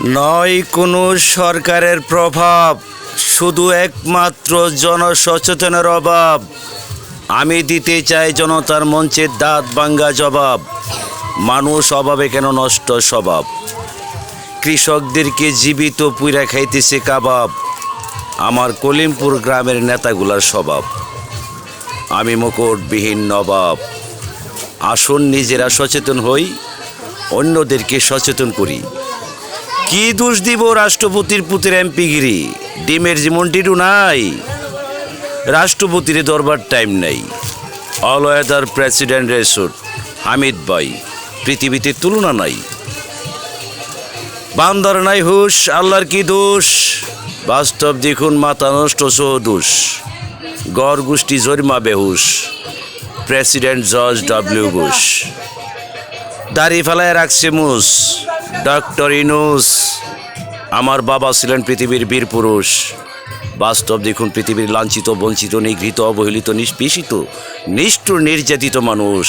নয় কোনো সরকারের প্রভাব, শুধু একমাত্র জনসচেতনের অভাব। আমি দিতে চাই জনতার মঞ্চের দাঁত ভাঙ্গা জবাব। মানুষ অভাবে কেন নষ্ট স্বভাব, কৃষকদেরকে জীবিত পুইরা খাইতেছে কাবাব। আমার কলিমপুর গ্রামের নেতাগুলার স্বভাব, আমি মুকুটবিহীন নবাব। আসুন নিজেরা সচেতন হই, অন্যদেরকে সচেতন করি। কি দোষ দিব রাষ্ট্রপতির পুতের এমপিগিরি, ডিমের যেমন ডিডু নাই, রাষ্ট্রপতির দরবার টাইম নাই। অল ওয়েদার প্রেসিডেন্ট রেসুট হামিদ ভাই, পৃথিবীতে তুলনা নাই। বান্দার নাই হুশ, আল্লাহর কি দোষ, বাস্তব দেখুন মাথা নষ্ট সহদোষ। গড় গোষ্ঠী জরিমা বেহুশ, প্রেসিডেন্ট জর্জ ডব্লিউ বুশ। দাড়ি ফেলায় রাখছে মুস, ডক্টর ইনুস। আমার বাবা ছিলেন পৃথিবীর বীর পুরুষ। বাস্তব দেখুন পৃথিবীর লাঞ্ছিত, বঞ্চিত, নিগৃহীত, অবহেলিত, নিষ্পেষিত, নিষ্ঠুর, নির্যাতিত মানুষ।